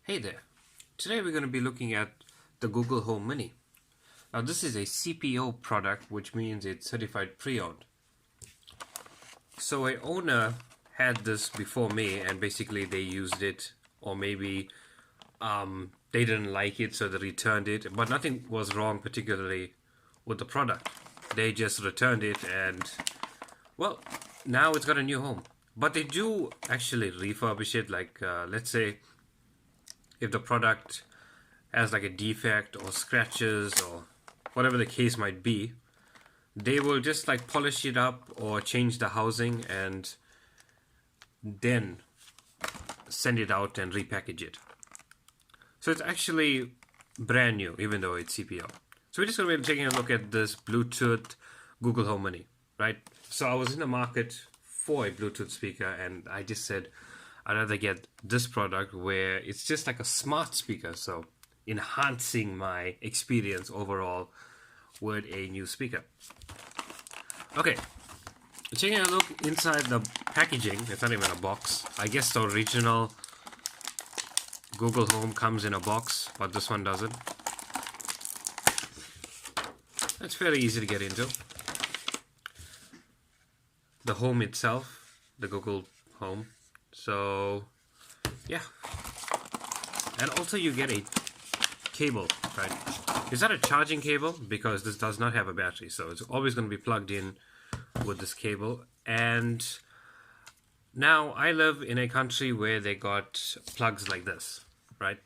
Hey there. Today we're going to be looking at the Google Home Mini. Now this is a CPO product, which means it's certified pre-owned. So a owner had this before me and basically they used it, or maybe they didn't like it so they returned it, but nothing was wrong particularly with the product. They just returned it and well, now it's got a new home. But they do actually refurbish it, like let's say if the product has like a defect or scratches or whatever the case might be, they will just like polish it up or change the housing and then send it out and repackage it. So it's actually brand new, even though it's CPO. So we're just going to be taking a look at this Bluetooth Google Home Mini, right? So I was in the market for a Bluetooth speaker and I just said I'd rather get this product where it's just like a smart speaker, so enhancing my experience overall with a new speaker. Okay, taking a look inside the packaging. It's not even a box. I guess the original Google Home comes in a box, but this one doesn't. That's fairly easy to get into. The home itself, the Google Home. So yeah, and also you get a cable, right? Is that a charging cable? Because this does not have a battery, so it's always going to be plugged in with this cable. And now I live in a country where they got plugs like this, right?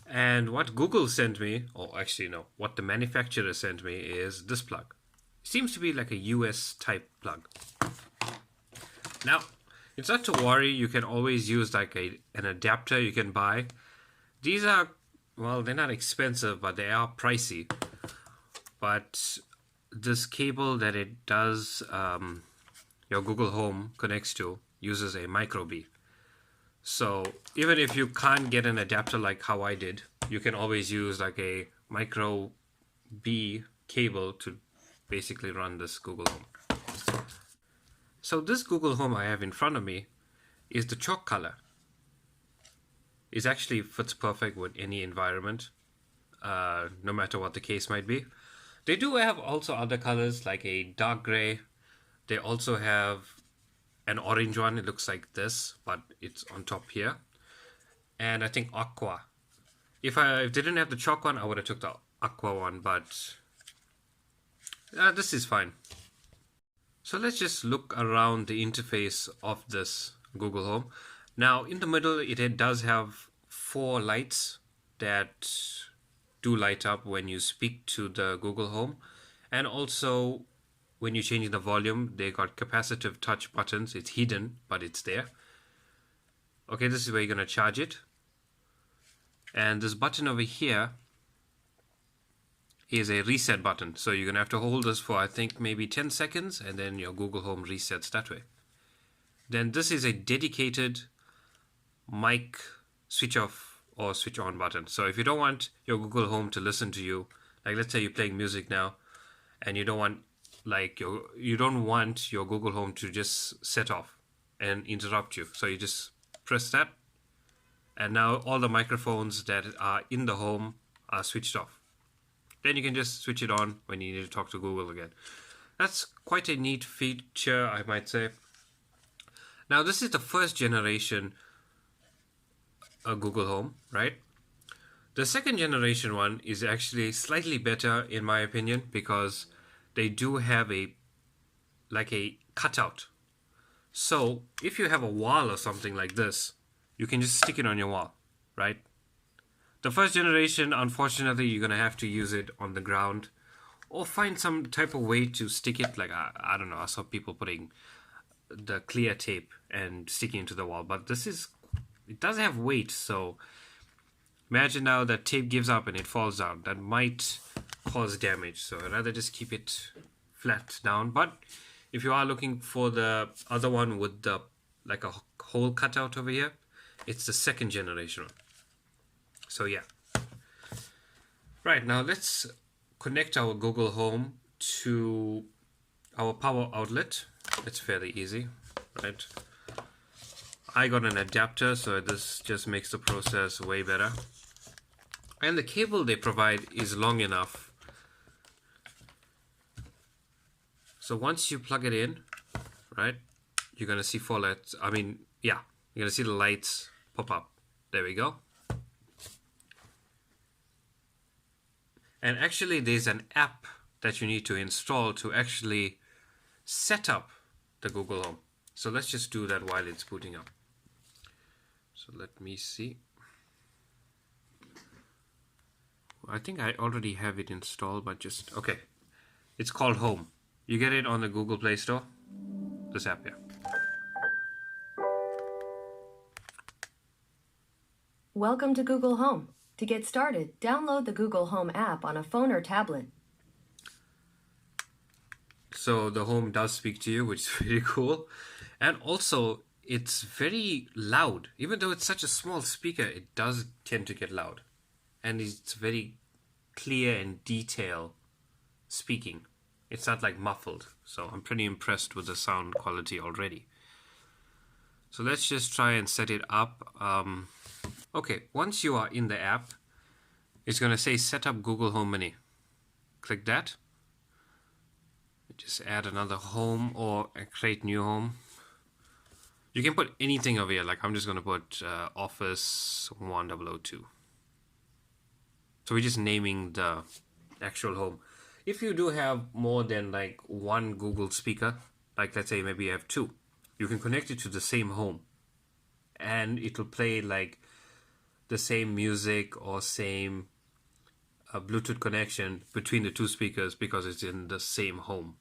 And what Google sent me, or actually no, what the manufacturer sent me is this plug. It seems to be like a US type plug. Now it's not to worry, you can always use like an adapter you can buy. These are, well, they're not expensive, but they are pricey. But this cable that it does, your Google Home connects to, uses a micro B. So even if you can't get an adapter like how I did, you can always use like a micro B cable to basically run this Google Home. So this Google Home I have in front of me is the chalk color. It actually fits perfect with any environment, no matter what the case might be. They do have also other colors like a dark gray. They also have an orange one. It looks like this, but it's on top here. And I think aqua. If they didn't have the chalk one, I would have took the aqua one, but this is fine. So let's just look around the interface of this Google Home. Now in the middle it does have 4 lights that do light up when you speak to the Google Home, and also when you change the volume they got capacitive touch buttons. It's hidden but it's there. Okay, this is where you're going to charge it, and this button over here is a reset button. So you're going to have to hold this for I think maybe 10 seconds and then your Google Home resets that way. Then this is a dedicated mic switch off or switch on button. So if you don't want your Google Home to listen to you, like let's say you're playing music now and you don't want your Google Home to just set off and interrupt you. So you just press that and now all the microphones that are in the home are switched off. Then you can just switch it on when you need to talk to Google again. That's quite a neat feature, I might say. Now this is the first generation Google Home, right? The second generation one is actually slightly better in my opinion, because they do have a cutout. So if you have a wall or something like this, you can just stick it on your wall, right? The first generation, unfortunately, you're going to have to use it on the ground or find some type of way to stick it. Like, I don't know, I saw people putting the clear tape and sticking it to the wall. But it does have weight. So imagine now that tape gives up and it falls down. That might cause damage. So I'd rather just keep it flat down. But if you are looking for the other one with the like a hole cutout over here, it's the second generation one. So yeah. Right, now let's connect our Google Home to our power outlet. It's fairly easy, right? I got an adapter, so this just makes the process way better. And the cable they provide is long enough. So once you plug it in, right, you're going to see 4 lights. I mean, yeah, you're going to see the lights pop up. There we go. And actually, there's an app that you need to install to actually set up the Google Home. So let's just do that while it's booting up. So let me see. I think I already have it installed, but just, okay. It's called Home. You get it on the Google Play Store. This app here. Welcome to Google Home. To get started, download the Google Home app on a phone or tablet. So the Home does speak to you, which is very cool. And also, it's very loud. Even though it's such a small speaker, it does tend to get loud. And it's very clear and detailed speaking. It's not like muffled. So I'm pretty impressed with the sound quality already. So let's just try and set it up. Okay, once you are in the app, it's going to say set up Google Home Mini. Click that. Just add another home or create new home. You can put anything over here. Like I'm just going to put Office 1002. So we're just naming the actual home. If you do have more than like one Google speaker, like let's say maybe you have 2, you can connect it to the same home. And it will play like the same music or same Bluetooth connection between the 2 speakers because it's in the same home.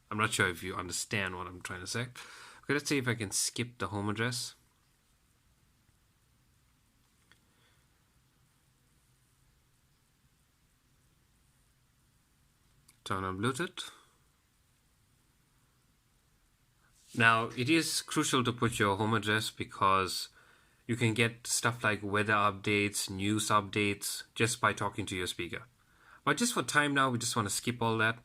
I'm not sure if you understand what I'm trying to say. Okay, let's see if I can skip the home address. Turn on Bluetooth. Now, it is crucial to put your home address because you can get stuff like weather updates, news updates, just by talking to your speaker. But just for time now, we just want to skip all that.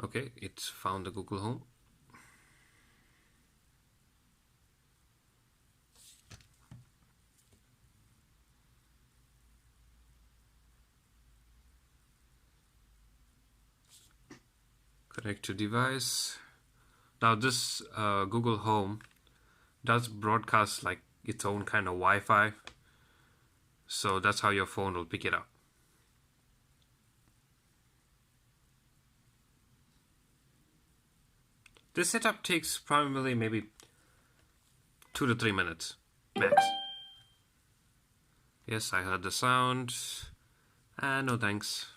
Okay, it's found the Google Home. Connect to device. Now this Google Home does broadcast like its own kind of Wi-Fi. So that's how your phone will pick it up. This setup takes probably maybe 2 to 3 minutes max. Yes, I heard the sound. No thanks.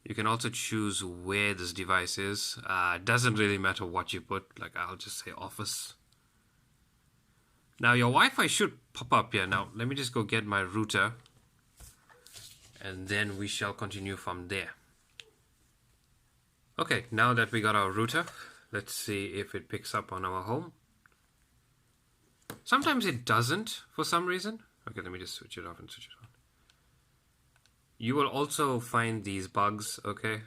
You can also choose where this device is. It doesn't really matter what you put. Like I'll just say Office. Now your Wi-Fi should pop up here. Now let me just go get my router. And then we shall continue from there. Okay, now that we got our router, let's see if it picks up on our home. Sometimes it doesn't for some reason. Okay, let me just switch it off and switch it on. You will also find these bugs, okay?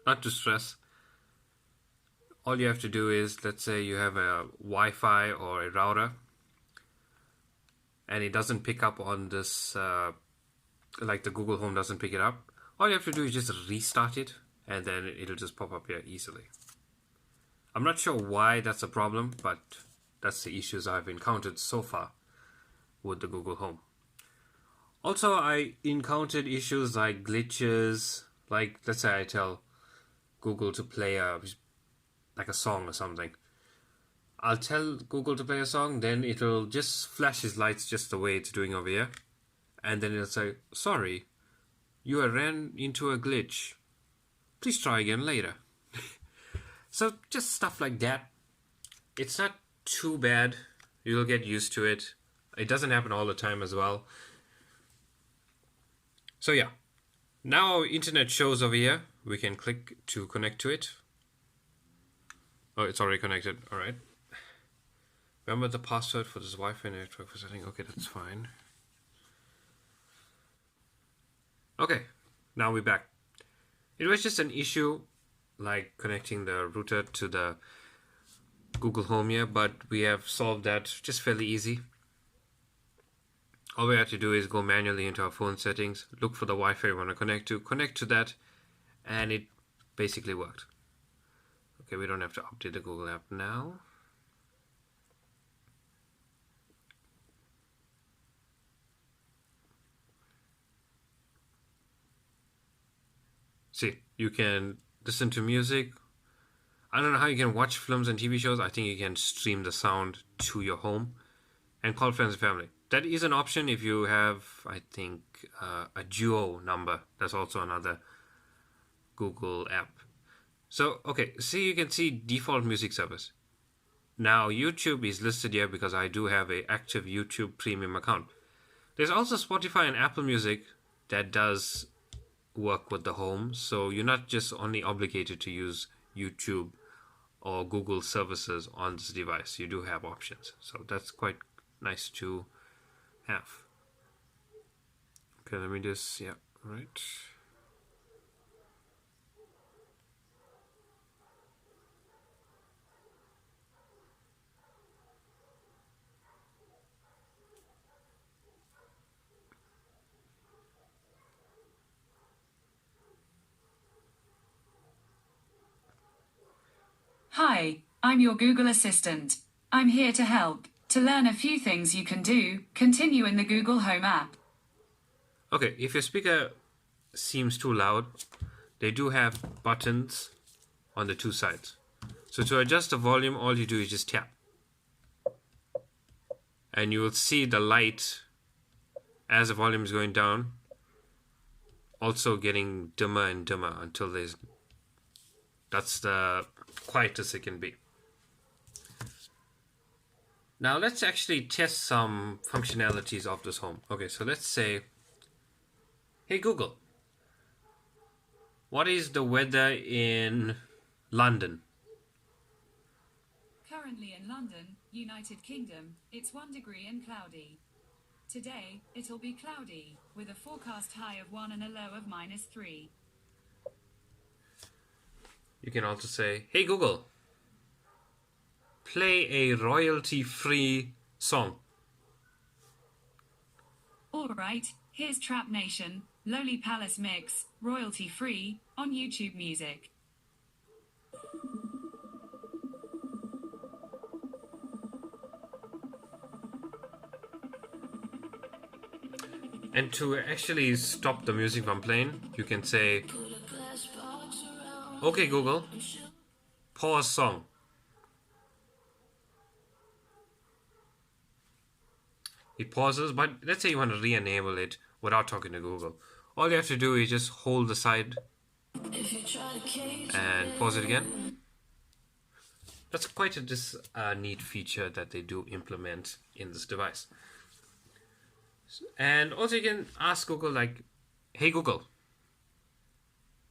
Not to stress. All you have to do is, let's say you have a Wi-Fi or a router, and it doesn't pick up on this, like the Google Home doesn't pick it up. All you have to do is just restart it, and then it'll just pop up here easily. I'm not sure why that's a problem, but that's the issues I've encountered so far with the Google Home. Also, I encountered issues like glitches, like let's say I tell Google to play like a song or something. I'll tell Google to play a song, then it'll just flash its lights just the way it's doing over here. And then it'll say, sorry, you ran into a glitch. Please try again later. So just stuff like that. It's not too bad. You'll get used to it. It doesn't happen all the time as well. So yeah, now our internet shows over here. We can click to connect to it. Oh, it's already connected. All right. Remember the password for this Wi-Fi network for setting? Okay, that's fine. Okay, now we're back. It was just an issue like connecting the router to the Google Home here, but we have solved that just fairly easy. All we have to do is go manually into our phone settings, look for the Wi-Fi we want to connect to that, and it basically worked. Okay, we don't have to update the Google app now. See, you can listen to music. I don't know how you can watch films and TV shows. I think you can stream the sound to your home and call friends and family. That is an option if you have, I think, a Duo number. That's also another Google app. So, okay, see, you can see default music service. Now, YouTube is listed here because I do have an active YouTube premium account. There's also Spotify and Apple Music that does work with the home. So you're not just only obligated to use YouTube or Google services on this device. You do have options. So that's quite nice to have. Okay, let me just, yeah, right. Hi, I'm your Google Assistant. I'm here to help. To learn a few things you can do, continue in the Google Home app. Okay, if your speaker seems too loud, they do have buttons on the two sides. So to adjust the volume, all you do is just tap. And you will see the light as the volume is going down, also getting dimmer and dimmer until that's the quietest it can be. Now let's actually test some functionalities of this home. Okay, so let's say, hey Google, what is the weather in London? Currently in London, United Kingdom, it's 1 degree and cloudy. Today, it'll be cloudy, with a forecast high of 1 and a low of -3. You can also say, hey Google, play a royalty-free song. Alright, here's Trap Nation, Lowly Palace Mix, royalty-free, on YouTube Music. And to actually stop the music from playing, you can say, okay Google, pause song. It pauses, but let's say you want to re-enable it without talking to Google. All you have to do is just hold the side and pause it again. That's quite a neat feature that they do implement in this device. And also you can ask Google like, hey Google,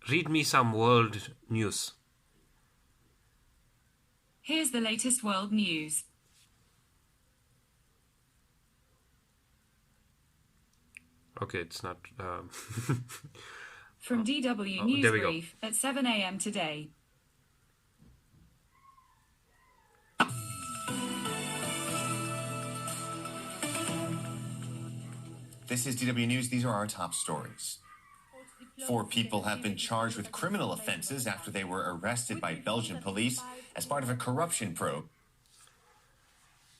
read me some world news. Here's the latest world news. Okay, it's not... From DW News Brief at 7 a.m. today. This is DW News. These are our top stories. 4 people have been charged with criminal offenses after they were arrested by Belgian police as part of a corruption probe.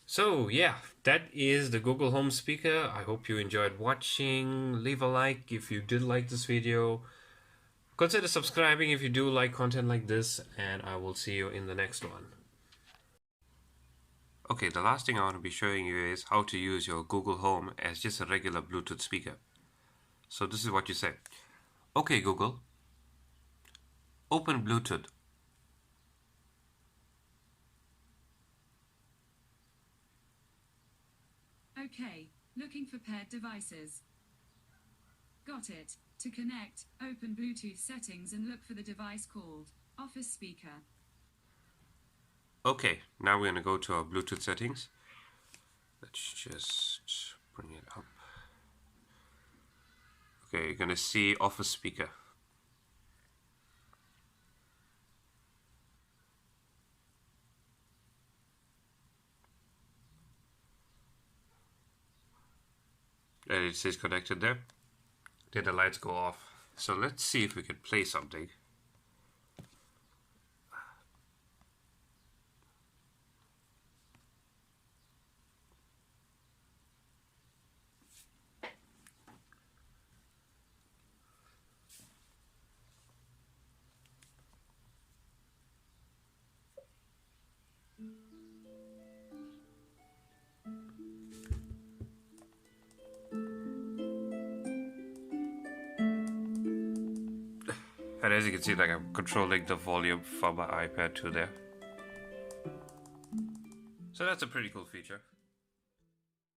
So yeah, that is the Google Home speaker. I hope you enjoyed watching. Leave a like if you did like this video. Consider subscribing if you do like content like this, and I will see you in the next one. Okay, the last thing I want to be showing you is how to use your Google Home as just a regular Bluetooth speaker. So this is what you say. Okay Google, open Bluetooth. Okay, looking for paired devices. Got it. To connect, open Bluetooth settings and look for the device called Office Speaker. Okay, now we're going to go to our Bluetooth settings. Let's just bring it up. Okay, you're going to see Office Speaker. And it says connected there. Then the lights go off. So let's see if we can play something. And as you can see, like I'm controlling the volume from my iPad to there. So that's a pretty cool feature.